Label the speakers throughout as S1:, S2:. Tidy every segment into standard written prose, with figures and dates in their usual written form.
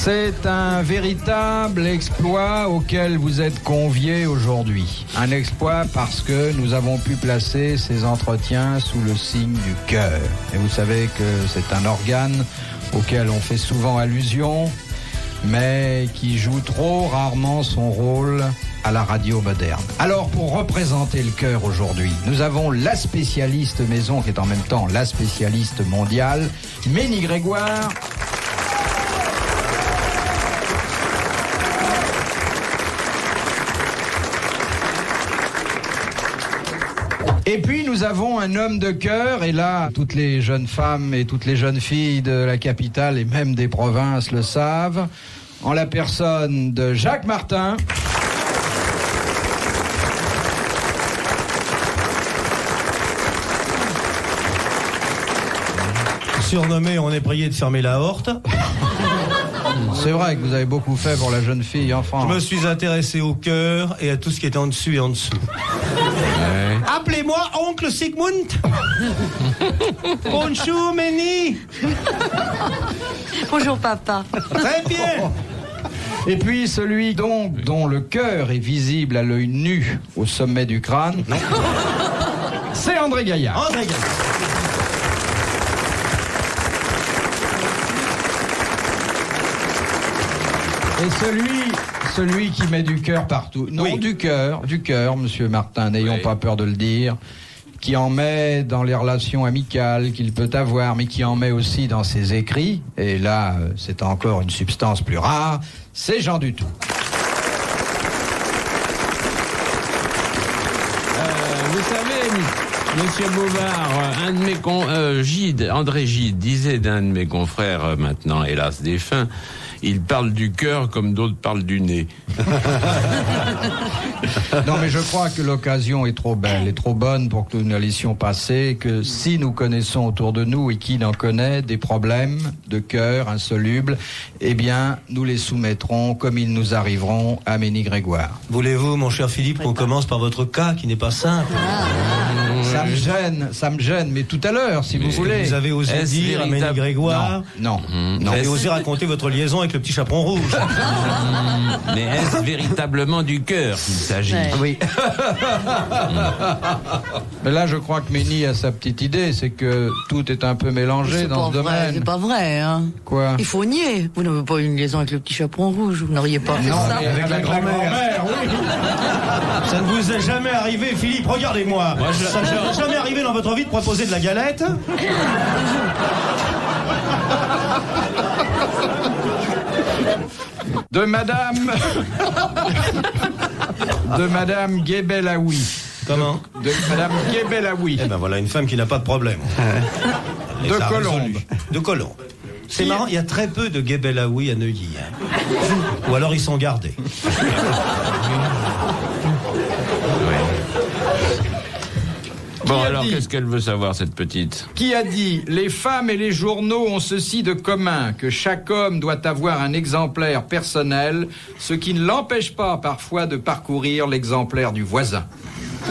S1: C'est un véritable exploit auquel vous êtes conviés aujourd'hui. Un exploit parce que nous avons pu placer ces entretiens sous le signe du cœur. Et vous savez que c'est un organe auquel on fait souvent allusion, mais qui joue trop rarement son rôle à la radio moderne. Alors, pour représenter le cœur aujourd'hui, nous avons la spécialiste maison, qui est en même temps la spécialiste mondiale, Ménie Grégoire. Et puis nous avons un homme de cœur, et là, toutes les jeunes femmes et toutes les jeunes filles de la capitale et même des provinces le savent, en la personne de Jacques Martin.
S2: Surnommé, on est prié de fermer la horte.
S1: C'est vrai que vous avez beaucoup fait pour la jeune fille en France.
S2: Je me suis intéressé au cœur et à tout ce qui est en dessus et en dessous. Ouais. Appelez-moi oncle Sigmund. Bonjour Ménie.
S3: Bonjour papa.
S2: Très bien.
S1: Et puis celui donc dont le cœur est visible à l'œil nu au sommet du crâne, c'est André Gaillard.
S2: André Gaillard.
S1: Et celui qui met du cœur partout. Non, oui. du cœur, monsieur Martin, n'ayons pas peur de le dire, qui en met dans les relations amicales qu'il peut avoir, mais qui en met aussi dans ses écrits, et là, c'est encore une substance plus rare, c'est Jean Dutour.
S4: Vous savez, Monsieur Bouvard, André Gide disait d'un de mes confrères, maintenant hélas défunt, il parle du cœur comme d'autres parlent du nez.
S1: Non, mais je crois que l'occasion est trop belle et trop bonne pour que nous ne la laissions passer, que si nous connaissons autour de nous, et qui n'en connaît, des problèmes de cœur insolubles, eh bien, nous les soumettrons, comme ils nous arriveront, à Ménie Grégoire.
S2: Voulez-vous, mon cher Philippe, qu'on commence par votre cas, qui n'est pas simple?
S1: Ça me gêne, mais tout à l'heure, si vous voulez.
S2: Vous avez osé dire à Ménie Grégoire?
S1: Non.
S2: Vous avez osé raconter votre liaison avec le petit chaperon rouge?
S4: Mais est-ce véritablement du cœur qu'il s'agit?
S1: Oui. Mais là, je crois que Ménie a sa petite idée, c'est que tout est un peu mélangé dans ce domaine.
S3: C'est pas vrai, hein.
S1: Quoi?
S3: Il faut nier. Vous n'avez pas eu une liaison avec le petit chaperon rouge, vous n'auriez pas fait ça.
S1: Mais avec la grand-mère, oui.
S2: Ça ne vous est jamais arrivé, Philippe, regardez-moi. Ça n'est jamais arrivé dans votre vie de proposer de la galette?
S1: De Madame Guébelaoui.
S2: Comment?
S1: De Madame Guébelaoui.
S2: Eh ben voilà une femme qui n'a pas de problème.
S1: De Colombes.
S2: De Colombes. C'est marrant, il y a très peu de Guébelaoui à Neuilly. Ou alors ils sont gardés.
S4: Bon, alors qu'est-ce qu'elle veut savoir, cette petite?
S1: Qui a dit « Les femmes et les journaux ont ceci de commun, que chaque homme doit avoir un exemplaire personnel, ce qui ne l'empêche pas parfois de parcourir l'exemplaire du voisin. »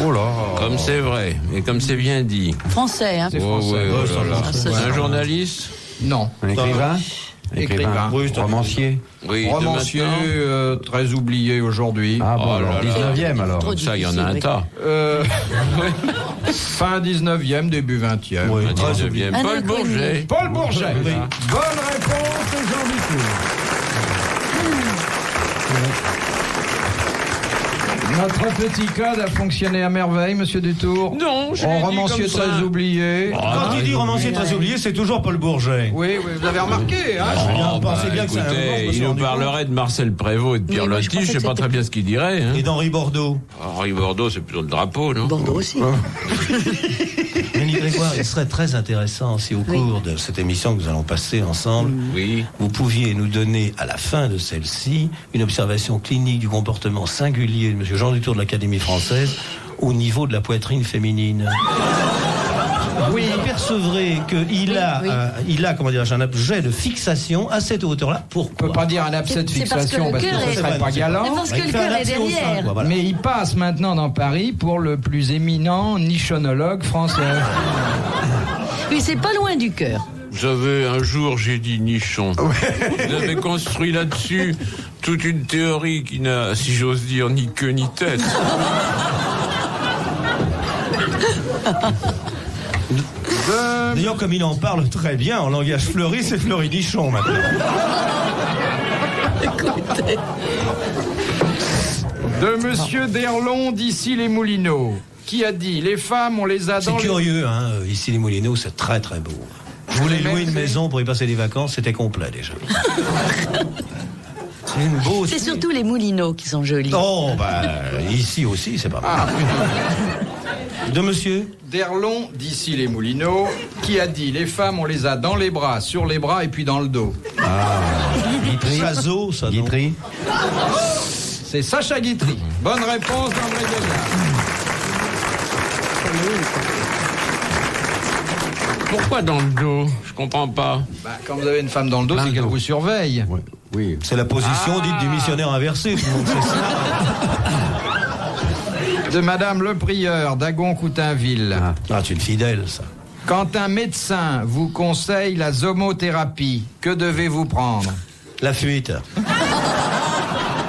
S4: Oh là. Comme c'est vrai, et comme c'est bien dit.
S3: Français, hein.
S1: C'est français.
S3: C'est
S4: un journaliste?
S1: Non.
S5: Un écrivain?
S1: Écrivain.
S2: Oui,
S5: Romancier?
S1: Oui, romancier, très oublié aujourd'hui.
S5: Ah bon, alors 19e alors.
S4: Comme ça, il y en a un tas.
S1: Fin 19e, début 20e.
S2: Oui,
S4: 19e. Paul Bourget.
S1: Paul Bourget. Oui. Bonne réponse, Jean Dutour. Notre petit code a fonctionné à merveille, monsieur Dutour.
S4: Non, je l'ai dit
S1: romancier
S4: comme ça.
S1: très oublié.
S2: Quand il dit romancier très oublié, c'est toujours Paul Bourget.
S1: Oui, vous avez remarqué, hein?
S2: Pensez bien que c'est un moment, je me
S4: il
S2: suis
S4: nous
S2: rendu
S4: parlerait de Marcel Prévost et de Pierre
S3: moi, je
S4: Loti,
S3: pensais
S4: je sais
S3: que
S4: pas
S3: c'était-
S4: très bien ce qu'il dirait. Hein.
S2: Et d'Henri Bordeaux.
S4: Henri Bordeaux, c'est plutôt le drapeau, non?
S3: Bordeaux aussi.
S2: Ménie Grégoire, il serait très intéressant si au cours de cette émission que nous allons passer ensemble,
S4: Oui.
S2: vous pouviez nous donner à la fin de celle-ci une observation clinique du comportement singulier de M. Jean Dutour de l'Académie française au niveau de la poitrine féminine. Oui, il percevrez qu'il a, il a, comment dire, un objet de fixation à cette hauteur-là.
S1: On peut pas dire un abcès de
S3: C'est parce que
S1: fixation
S3: le
S1: parce que
S3: cœur
S1: ce
S3: est-
S1: serait pas galant.
S3: C'est parce que
S2: Il
S3: le
S2: fait un
S3: cœur est
S2: abcès au sein,
S3: derrière.
S2: quoi, voilà.
S1: Mais il passe maintenant dans Paris pour le plus éminent nichonologue français.
S3: Oui, c'est pas loin du cœur.
S4: Vous savez, un jour, j'ai dit nichon. Vous avez construit là-dessus toute une théorie qui n'a, si j'ose dire, ni queue ni tête.
S2: D'ailleurs, comme il en parle très bien en langage fleuri, c'est Fleury-Nichon maintenant.
S1: De Monsieur Derlon d'ici les Moulineaux, qui a dit les femmes on les a dans
S2: C'est curieux, hein, ici les Moulineaux, c'est très très beau. Je voulais louer une maison pour y passer des vacances, c'était complet déjà. C'est une beau.
S3: C'est surtout les Moulineaux qui sont jolis.
S2: Oh, bah, ici aussi, c'est pas mal. De monsieur
S1: Derlon d'ici les Moulineaux, qui a dit les femmes on les a dans les bras, sur les bras et puis dans le dos.
S2: Chazot, ça, non?
S5: Guitry.
S1: C'est Sacha Guitry. Bonne réponse d'André Gozard.
S4: Pourquoi dans le dos? Je comprends pas.
S1: Bah, quand vous avez une femme dans le dos, c'est qu'elle vous surveille.
S5: Oui.
S2: C'est la position dite du missionnaire inversé, tout le monde sait ça.
S1: De Madame Le Prieur d'Agon-Coutainville.
S2: Ah, tu es une fidèle, ça.
S1: Quand un médecin vous conseille la zomothérapie, que devez-vous prendre?
S2: La fuite.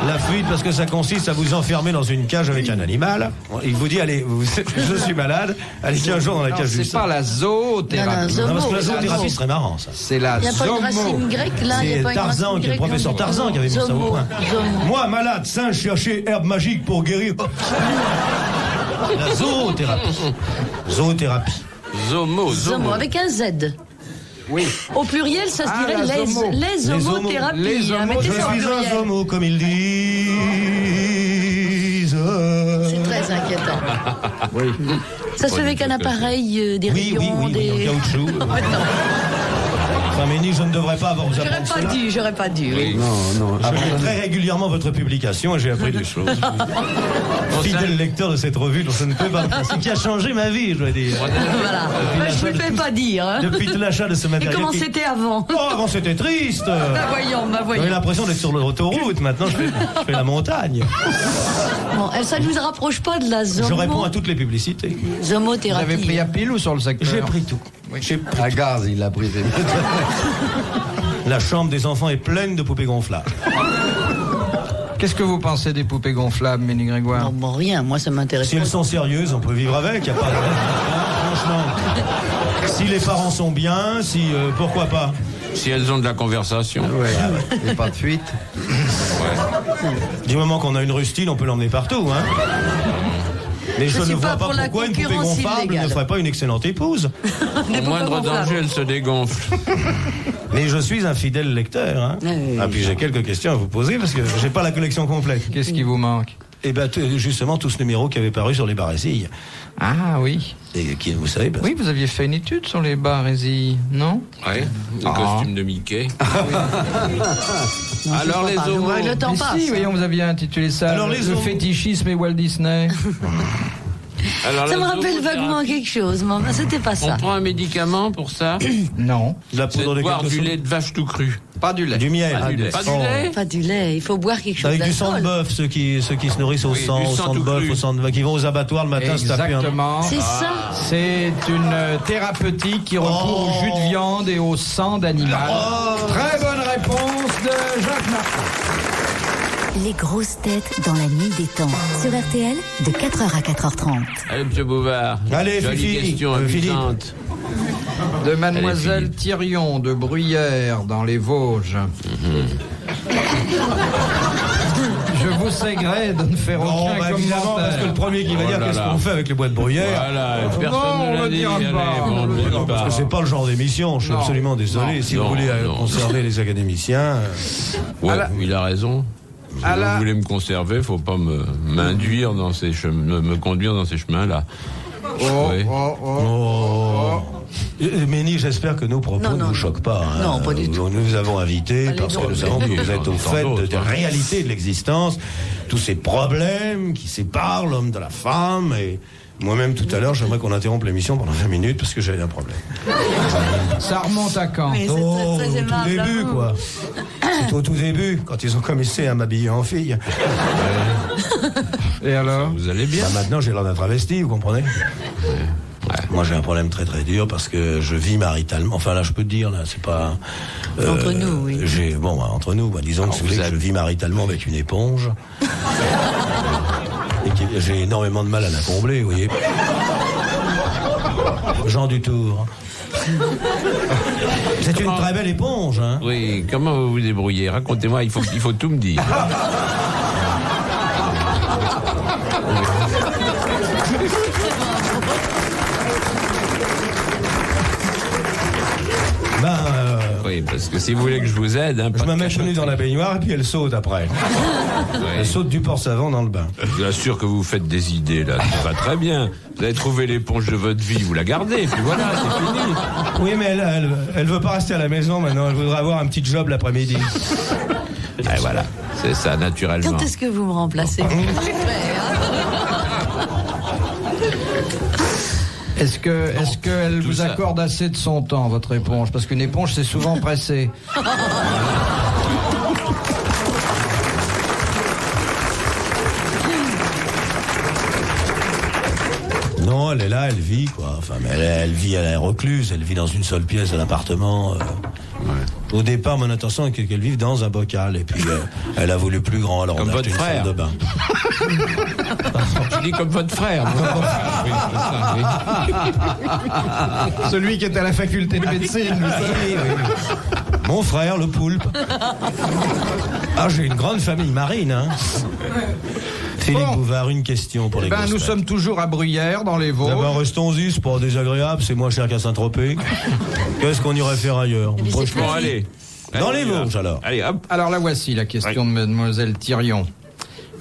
S2: La fuite, parce que ça consiste à vous enfermer dans une cage avec un animal. Il vous dit, allez, je suis malade, allez 15 jours dans la cage du
S1: C'est pas la zoothérapie.
S3: Non,
S2: Non, parce que la
S3: zomo.
S2: zoothérapie, ce serait marrant, ça.
S1: C'est la
S3: Il n'y a pas une
S1: zomo.
S3: racine grecque là? Il y a
S2: C'est
S3: pas une
S2: Tarzan,
S3: racine
S2: qui est le
S3: grecque,
S2: professeur
S3: non?
S2: Tarzan, qui avait mis ça au
S3: Zomo,
S2: point.
S3: zomo.
S2: Moi, malade, singe, chercher herbe magique pour guérir. La zoothérapie. Zoothérapie.
S3: Zomo, avec un Z.
S1: Oui.
S3: Au pluriel, ça se dirait
S1: la zomo.
S3: les zomothérapies.
S1: Les
S3: hein,
S1: zomo,
S3: mettez
S2: Je
S3: ça au
S2: suis un
S3: pluriel.
S2: zomo, comme ils disent.
S3: C'est très inquiétant.
S1: Oui.
S3: Ça se fait avec un appareil, des
S2: Oui,
S3: rayons,
S2: en
S3: des...
S2: caoutchouc. Enfin, Ménie, je ne devrais pas avoir vous apprendre cela.
S3: J'aurais pas dû. Oui.
S5: Non.
S2: Je lis très régulièrement votre publication et j'ai appris des choses. Fidèle lecteur de cette revue dont je ne peux pas me passer, qui a changé ma vie, je dois dire.
S3: Voilà. Mais je ne fais pas dire. Hein.
S2: Depuis l'achat de ce
S3: Et
S2: matériel.
S3: comment c'était avant?
S2: Oh, avant c'était triste.
S3: Voyons.
S2: J'avais l'impression d'être sur l'autoroute, maintenant je fais la montagne.
S3: Bon, ça ne nous rapproche pas de la
S2: Je réponds à toutes les publicités.
S1: Vous
S3: zomothérapie.
S1: avez pris à pile ou sur le secteur?
S2: J'ai pris tout. J'ai pris
S5: À gaz, il l'a pris.
S2: La chambre des enfants est pleine de poupées gonflables.
S1: Qu'est-ce que vous pensez des poupées gonflables, Ménie Grégoire?
S3: Non, bon, rien. Moi, ça m'intéresse
S2: Si
S3: pas.
S2: elles sont sérieuses, on peut vivre avec, y a pas de... Franchement. Si les parents sont bien, pourquoi pas.
S4: Si elles ont de la conversation.
S5: Et pas de fuite.
S2: Du moment qu'on a une rustine, on peut l'emmener partout, hein. Mais je ne
S3: suis
S2: vois
S3: pas
S2: pas
S3: pour la
S2: pourquoi une poupée
S3: concurrence
S2: gonflable
S3: illégale.
S2: ne ferait pas une excellente épouse.
S4: Au moindre danger, elles se dégonflent.
S2: Mais je suis un fidèle lecteur, hein.
S3: Oui.
S2: Ah, puis j'ai quelques questions à vous poser parce que j'ai pas la collection complète.
S1: Qu'est-ce qui vous manque?
S2: Et ben justement tout ce numéro qui avait paru sur les barésilles.
S1: Ah oui.
S2: Et qui, vous savez,
S1: Oui, vous aviez fait une étude sur les barésilles, non?
S4: Ouais, le costume de Mickey.
S1: Alors les homos.
S3: Le temps
S1: Mais
S3: passe.
S1: si, voyons, vous aviez intitulé ça
S2: Alors,
S1: le
S2: les homos.
S1: fétichisme et Walt Disney.
S4: Alors,
S3: Ça
S4: la
S3: me rappelle
S4: zoothérapie,
S3: vaguement quelque chose, mais enfin, c'était pas
S4: On
S3: ça.
S4: prend un médicament pour ça.
S1: Non.
S2: de la
S4: C'est
S2: poudre
S4: de
S2: de
S4: boire
S2: quelque
S4: du
S2: chose.
S4: lait de vache tout cru.
S1: Pas du lait.
S2: Du miel.
S4: Pas du lait. Pas du
S2: Oh.
S4: lait.
S3: Pas du lait, il faut boire quelque chose
S2: Avec du sang de
S3: d'alcool.
S2: bœuf, ceux qui se nourrissent au
S4: Oui,
S2: sang,
S4: du
S2: au
S4: sang
S2: sang de
S4: tout
S2: bœuf,
S4: cru.
S2: au sang de qui vont aux abattoirs le matin se taper un...
S1: Exactement.
S3: C'est ça.
S1: C'est une thérapeutique qui recourt au jus de viande et au sang d'animal. Très bonne réponse de Jacques Martin.
S6: Les grosses têtes dans la nuit des temps. Sur RTL, de 4h à 4h30.
S4: Allez, monsieur Bouvard.
S2: Allez,
S4: Jolie
S2: Fifi.
S4: question
S2: Philippe.
S4: amusante.
S1: De Mademoiselle
S4: Allez, Philippe.
S1: Thirion de Bruyères dans les Vosges. Je vous sais de ne faire
S2: Bon,
S1: aucun
S2: bah, évidemment,
S1: commentaire.
S2: parce que le premier qui va
S4: Oh
S2: dire
S4: là
S2: qu'est-ce
S4: là.
S2: qu'on fait avec les boîtes bruyères.
S4: Voilà, personne
S1: Non, on
S4: ne l'a
S1: le
S4: dit.
S1: dira
S4: Allez,
S1: pas.
S4: on ne le dit
S2: Parce
S4: pas.
S2: que c'est pas le genre d'émission, je suis
S1: Non.
S2: absolument désolé.
S1: Non.
S2: Si vous
S4: Non,
S2: voulez
S4: non.
S2: conserver les académiciens...
S4: Ouais,
S1: À la-
S4: il a raison. Si
S1: À la-
S4: vous voulez me conserver, faut pas m'induire dans ces chemins, me conduire dans ces chemins-là. Oui.
S2: Ménie, j'espère que nos propos
S3: Non,
S2: ne
S3: non,
S2: vous
S3: non.
S2: choquent pas. Hein.
S3: Non, pas du tout.
S2: Nous vous avons invités
S3: Allez
S2: parce que
S3: donc.
S2: nous savons que vous êtes au
S4: Tant
S2: fait
S4: d'autres,
S2: de
S4: hein.
S2: réalité de l'existence, tous ces problèmes qui séparent l'homme de la femme. Et moi-même, tout à l'heure, j'aimerais qu'on interrompe l'émission pendant 20 minutes parce que j'avais un problème.
S1: Ça remonte à quand?
S3: Mais c'est
S2: Oh,
S3: très
S2: au tout
S3: aimable.
S2: début,
S3: à vous.
S2: quoi. C'est au tout début, quand ils ont commencé à m'habiller en fille.
S1: Et alors?
S4: Vous allez bien.
S2: Bah, maintenant, j'ai l'air d'un travesti, vous comprenez? Moi, j'ai un problème très très dur parce que je vis maritalement. Enfin, là, je peux te dire, là, c'est pas...
S3: Entre nous, oui.
S2: Entre nous, disons que, que je vis maritalement avec une éponge. Et que j'ai énormément de mal à la combler, vous voyez. Jean Dutour. C'est une très belle éponge, hein.
S4: Oui, comment vous vous débrouillez? Racontez-moi, il faut tout me dire. Oui, parce que si vous voulez que je vous aide...
S2: je me mets chenille dans la baignoire et puis elle saute après. Elle saute du port-savon dans le bain.
S4: Je vous assure que vous faites des idées, là. Ça va très bien. Vous avez trouvé l'éponge de votre vie, vous la gardez, et puis voilà, c'est fini.
S2: Oui, mais elle veut pas rester à la maison maintenant. Elle voudrait avoir un petit job l'après-midi.
S4: Et voilà, c'est ça, naturellement.
S3: Quand est-ce que vous me remplacez?
S1: Est-ce qu'elle vous accorde assez de son temps, votre éponge? Parce qu'une éponge, c'est souvent pressé.
S2: Non, elle est là, elle vit, quoi. Enfin, mais elle vit, elle est recluse, elle vit dans une seule pièce à l'appartement. Au départ, mon intention était qu'elle vive dans un bocal. Et puis, elle a voulu plus grand, alors
S4: comme
S2: on a acheté une salle de bain.
S4: Je dis comme votre frère. Oui, c'est ça, oui.
S1: Celui qui est à la faculté de médecine.
S2: Oui. Mon frère, le poulpe. Ah, j'ai une grande famille marine, hein. Philippe Bouvard, une question pour les grosses
S1: nous
S2: têtes.
S1: sommes toujours à Bruyères, dans les Vosges.
S2: D'abord, restons-y, c'est pas désagréable, c'est moins cher qu'à Saint-Tropez. Qu'est-ce qu'on irait faire ailleurs?
S4: Bon, allez.
S2: Dans les Vosges, alors.
S4: Allez, hop.
S1: Alors la voici, la question de mademoiselle Thirion.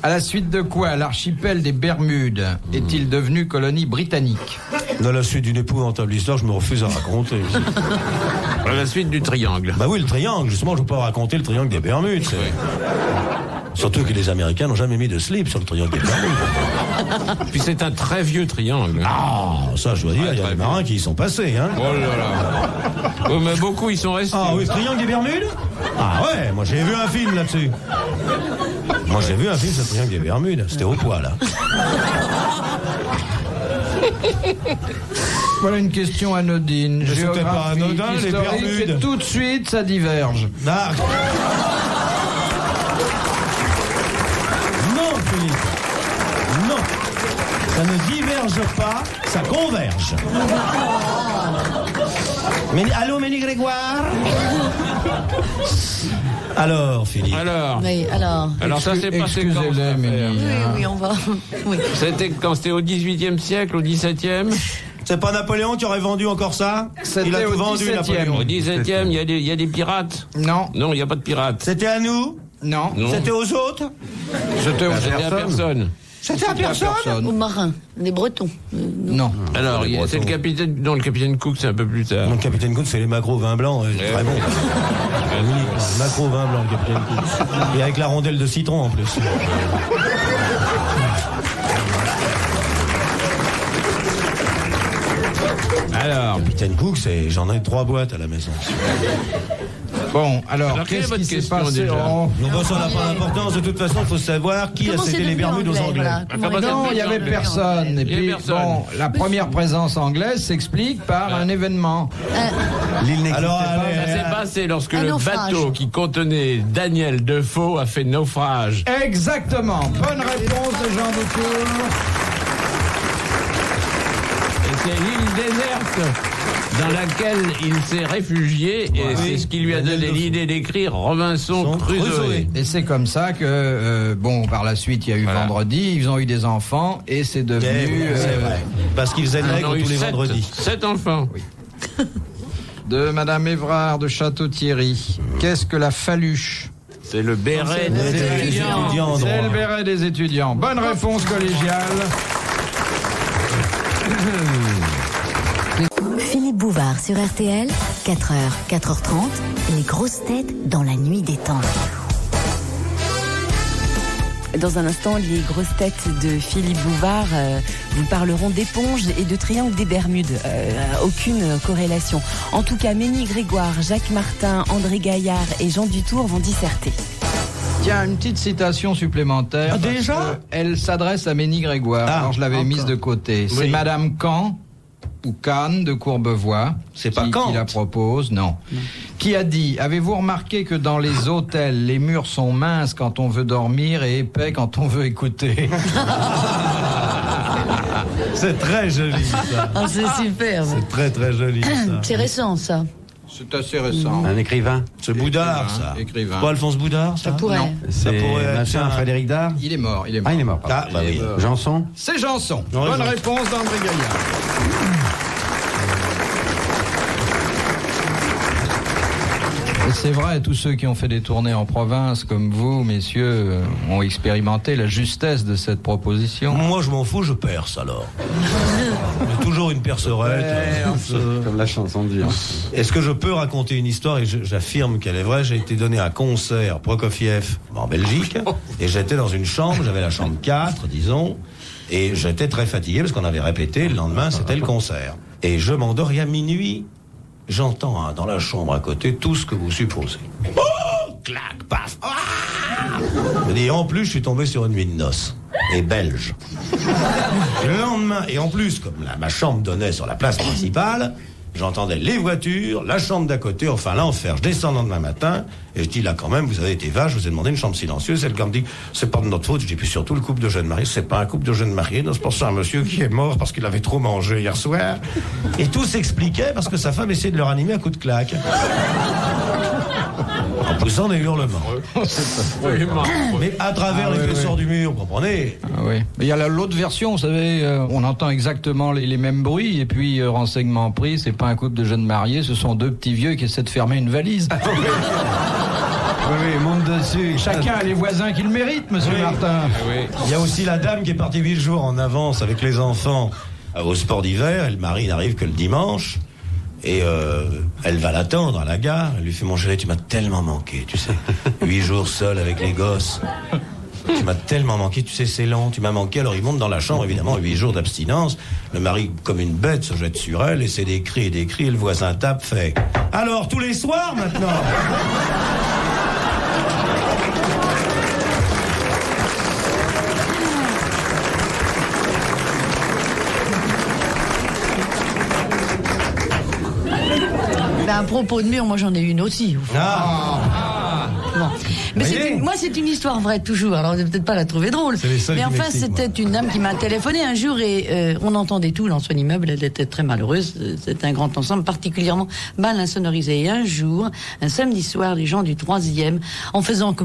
S1: À la suite de quoi l'archipel des Bermudes est-il devenu colonie britannique?
S2: Dans la suite d'une épouvantable histoire, je me refuse à raconter.
S4: À la suite du triangle.
S2: Bah oui, le triangle, justement, je ne veux pas raconter le triangle des Bermudes. Surtout que les Américains n'ont jamais mis de slip sur le triangle des Bermudes.
S4: Puis c'est un très vieux triangle.
S2: Ah, ça je dois dire, il y a des marins qui y sont passés, hein.
S4: Oh là là. Oh, mais beaucoup, ils sont restés.
S2: Ah oui, le triangle des Bermudes? Ah ouais, moi j'ai vu un film là-dessus. Moi j'ai vu un film sur le triangle des Bermudes, c'était au poids là.
S1: Voilà une question anodine.
S2: Mais c'était pas anodin, les
S1: historique,
S2: Bermudes.
S1: et tout de suite, ça diverge.
S2: Ah. Non, Philippe. Non. Ça ne diverge pas, ça converge. Mais, allô, Ménie Grégoire? Alors, Philippe.
S4: Alors ça s'est passé quand?
S1: Excusez-les, Ménie.
S3: Oui, on va... Oui.
S4: C'était quand? C'était au 18e siècle, au 17e?
S2: C'est pas Napoléon qui aurait vendu encore ça?
S1: C'était
S2: Il a tout
S1: au
S2: vendu,
S1: 17e.
S2: Napoléon.
S4: Au 17e, il y a des pirates?
S1: Non.
S4: Non, il n'y a pas de pirates.
S2: C'était à nous?
S1: Non.
S2: C'était aux autres?
S1: C'était aux
S4: C'était à personne.
S2: C'était à personne?
S3: Aux marins, les Bretons.
S1: Non.
S4: Alors, c'est le capitaine... Non, le capitaine Cook, c'est un peu plus tard.
S2: Le capitaine Cook, c'est les macros vin blanc, très bon. Macro vin blanc, le capitaine Cook. Et avec la rondelle de citron en plus.
S4: Alors,
S2: Capitaine Cook, j'en ai 3 boîtes à la maison.
S1: Bon, alors
S4: quelle est
S1: qu'est-ce
S4: votre
S1: qui s'est
S4: question,
S1: passé?
S4: déjà?
S1: Oh.
S2: Donc ça n'a pas d'importance, de toute façon, il faut savoir qui
S3: Comment
S2: a
S3: c'est
S2: cédé les
S3: devenu
S2: Bermudes aux
S3: anglais,
S2: Anglais.
S3: voilà? Comment
S4: Comment
S3: est-ce
S1: Non,
S3: que
S1: il n'y
S3: c'est
S1: avait
S3: devenu
S1: personne. Et
S4: Il y avait
S1: puis,
S4: personne.
S1: bon, la première présence anglaise s'explique par un événement.
S2: Alors,
S4: ça
S2: allez,
S4: s'est passé lorsque
S3: Un
S4: le
S3: naufrage.
S4: bateau qui contenait Daniel Defoe a fait naufrage.
S1: Exactement. Bonne réponse de Jean Dutour.
S4: Et c'est l'île déserte dans laquelle il s'est réfugié et c'est ce qui lui a donné l'idée d'écrire Robinson Crusoe.
S1: Et c'est comme ça que, par la suite, il y a eu Vendredi, ils ont eu des enfants et c'est devenu...
S2: c'est vrai. Parce qu'ils faisaient le
S4: Ils
S2: nègre
S4: ont eu
S2: tous les
S4: 7
S2: vendredis.
S4: enfants.
S1: De Madame Évrard de Château-Thierry. Qu'est-ce que la faluche?
S4: C'est le béret des étudiants.
S1: C'est le béret des étudiants. Bonne réponse collégiale.
S6: Philippe Bouvard sur RTL, 4h, 4h30, les grosses têtes dans la nuit des temps.
S7: Dans un instant, les grosses têtes de Philippe Bouvard vous parleront d'éponges et de triangle des Bermudes. Aucune corrélation. En tout cas, Ménie Grégoire, Jacques Martin, André Gaillard et Jean Dutour vont disserter.
S1: Tiens, une petite citation supplémentaire.
S2: Ah, déjà?
S1: Elle s'adresse à Ménie Grégoire. Alors je l'avais
S2: encore.
S1: mise de côté. C'est Madame Caen ou Kahn de Courbevoie.
S2: C'est pas
S1: qui
S2: Kant.
S1: la propose, non. Qui a dit, avez-vous remarqué que dans les hôtels, les murs sont minces quand on veut dormir et épais quand on veut écouter?
S2: C'est très joli, ça.
S3: Ah, c'est super.
S2: C'est très, très joli, ça.
S3: C'est récent, ça.
S1: C'est assez récent.
S5: Un écrivain.
S2: C'est Boudard, ça.
S1: Écrivain.
S2: C'est pas Alphonse Boudard, ça?
S3: Ça pourrait.
S1: Non.
S5: C'est
S2: pourrait être
S5: machin,
S2: un-
S5: Frédéric Dard.
S1: Il est mort, il est mort.
S5: Ah, il est mort. pardon.
S2: Ah, bah oui.
S5: Janson.
S1: C'est Janson.
S2: Non,
S1: Bonne
S2: raison.
S1: réponse d'André Gaillard. Et c'est vrai, tous ceux qui ont fait des tournées en province, comme vous, messieurs, ont expérimenté la justesse de cette proposition.
S2: Moi, je m'en fous, je perce, alors. J'ai toujours une percerette.
S5: Comme la chanson de Dieu.
S2: Est-ce que je peux raconter une histoire, et j'affirme qu'elle est vraie? J'ai été donné un concert Prokofiev en Belgique, et j'étais dans une chambre, j'avais la chambre 4, disons, et j'étais très fatigué parce qu'on avait répété, le lendemain c'était le concert. Et je m'endors, et à minuit, j'entends dans la chambre à côté tout ce que vous supposez. Oh, clac, paf, ah. Et en plus, je suis tombé sur une nuit de noces, et belge. Le lendemain, et en plus, comme ma chambre donnait sur la place principale, j'entendais les voitures, la chambre d'à côté, enfin l'enfer. Je descends le lendemain matin, et je dis là quand même, vous avez été vache, je vous ai demandé une chambre silencieuse. Et le gars me dit, c'est pas de notre faute. Je dis, puis surtout le couple de jeunes mariés, c'est pas un couple de jeunes mariés, non, c'est pour ça un monsieur qui est mort parce qu'il avait trop mangé hier soir. Et tout s'expliquait parce que sa femme essayait de le ranimer à coups de claque. En poussant des hurlements. Mais à travers l'épaisseur du mur, vous comprenez?
S1: Ah oui. Il y a l'autre version, vous savez, on entend exactement les mêmes bruits, et puis renseignement pris, c'est pas un couple de jeunes mariés, ce sont deux petits vieux qui essaient de fermer une valise.
S5: Oui, monte dessus.
S1: Chacun a les voisins qu'il mérite, monsieur
S2: Oui.
S1: Martin.
S2: Il y a aussi la dame qui est partie 8 jours en avance avec les enfants au sport d'hiver, et le mari n'arrive que le dimanche. Et elle va l'attendre à la gare. Elle lui fait, mon chéri, tu m'as tellement manqué, tu sais. 8 jours seul avec les gosses. Tu m'as tellement manqué, tu sais, c'est long, tu m'as manqué. Alors il monte dans la chambre, évidemment, 8 jours d'abstinence. Le mari, comme une bête, se jette sur elle, et c'est des cris et des cris. Et le voisin tape, fait, alors, tous les soirs, maintenant?
S3: Ben, à propos de mur, moi j'en ai une aussi. au fond. Bon. Mais
S2: Voyez.
S3: moi, c'est une histoire vraie, toujours. Alors, vous peut-être pas la trouver drôle.
S2: C'est les seuls
S3: Mais
S2: qui
S3: enfin,
S2: m'excitent,
S3: c'était une dame qui m'a téléphoné un jour et on entendait tout dans son immeuble. Elle était très malheureuse. C'était un grand ensemble particulièrement mal insonorisé. Et un jour, un samedi soir, les gens du 3e, en faisant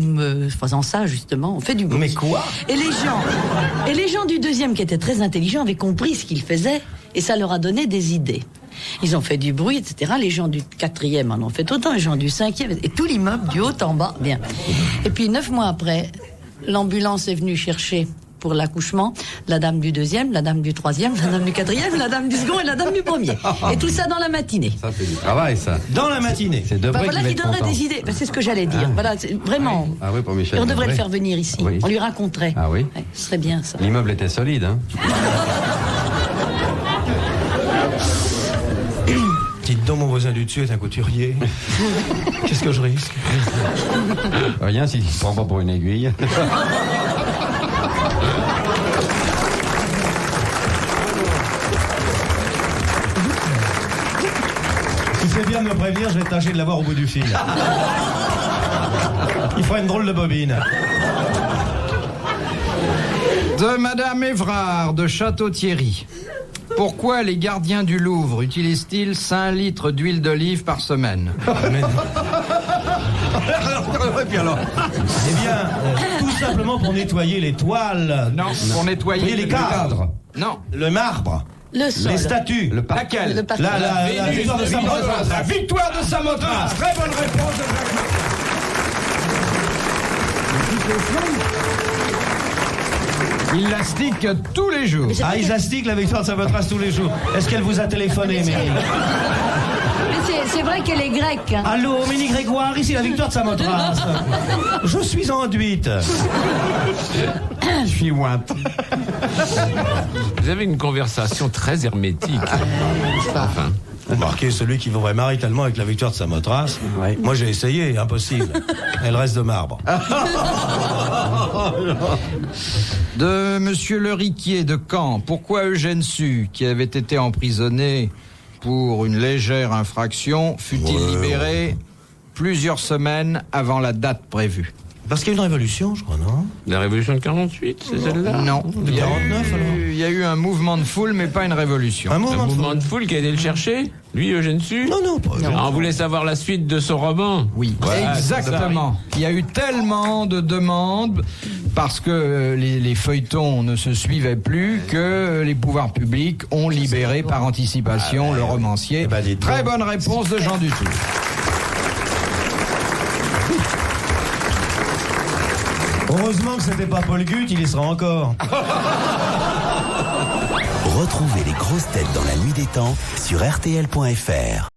S3: faisant ça, justement, on fait du bruit.
S2: Mais quoi?
S3: Et les gens du 2e, qui étaient très intelligents, avaient compris ce qu'ils faisaient et ça leur a donné des idées. Ils ont fait du bruit, etc. Les gens du 4e en ont fait autant, les gens du 5e, et tout l'immeuble, du haut en bas, bien. Et puis 9 mois après, l'ambulance est venue chercher pour l'accouchement la dame du 2e, la dame du 3e, la dame du 4e, la dame du second et la dame du 1er. Et tout ça dans la matinée.
S5: Ça, c'est du travail, ça.
S2: Dans la matinée.
S5: C'est Debré
S3: Voilà
S5: qui va
S3: qui
S5: être
S3: donnerait
S5: content.
S3: des idées. C'est ce que j'allais dire. Voilà, c'est vraiment.
S5: Ah oui, pour Michel
S3: Et on devrait
S5: Debré.
S3: le faire venir ici.
S5: Oui.
S3: On lui raconterait.
S5: Ah oui.
S3: Ouais, ce serait bien ça.
S5: L'immeuble était solide, hein.
S2: Dites donc, mon voisin du dessus est un couturier. Qu'est-ce que je risque?
S5: Rien s'il se prend pas pour une aiguille.
S2: Tu fais bien de me prévenir, je vais tâcher de l'avoir au bout du fil. Il fera une drôle de bobine.
S1: De Madame Évrard de Château-Thierry. Pourquoi les gardiens du Louvre utilisent-ils 5 litres d'huile d'olive par semaine?
S2: Eh bien, tout simplement pour nettoyer les toiles.
S1: Non, pour nettoyer
S2: Voyez les cadres.
S1: Non.
S2: Le marbre.
S3: Le sol.
S2: Les statues.
S1: Laquelle?
S3: Le parquet.
S2: La victoire de Saint-Brévin.
S1: La victoire de Samothrace. Très bonne réponse de Jacques Martin. Il la stick tous les jours.
S2: Ah, ils astiquent la victoire de Saint-Brévin tous les jours. Est-ce qu'elle vous a téléphoné, Ménie?
S3: Mais c'est vrai qu'elle est grecque. Hein.
S2: Allô, Ménie Grégoire, ici la victoire de Samothrace. Je suis enduite.
S5: Je suis ouinte.
S4: Vous avez une conversation très hermétique. Enfin.
S2: Remarquez, celui qui vivrait maritalement avec la victoire de Samothrace.
S5: Ouais.
S2: Moi, j'ai essayé, impossible. Elle reste de marbre.
S1: De Monsieur Le Riquier de Caen. Pourquoi Eugène Sue, qui avait été emprisonné pour une légère infraction, fut-il libéré plusieurs semaines avant la date prévue?
S2: Parce qu'il y a eu une révolution, je crois, non?
S4: La révolution de 48, c'est celle-là?
S1: Non.
S2: De 49, alors?
S1: Il y a eu un mouvement de foule, mais pas une révolution.
S2: Un
S4: Un
S2: mouvement
S4: mouvement de foule qui a été le chercher? Lui, Eugène Sue?
S2: Non, pas.
S4: On voulait savoir la suite de son roman?
S1: Oui,
S4: Voilà,
S1: exactement. Il y a eu tellement de demandes parce que les feuilletons ne se suivaient plus que les pouvoirs publics ont libéré par anticipation le romancier.
S2: bah, dites
S1: Très
S2: donc.
S1: bonne réponse de Jean Dutouche.
S2: Heureusement que c'était pas Paul Gut, il y sera encore.
S8: Retrouvez les grosses têtes dans la nuit des temps sur RTL.fr.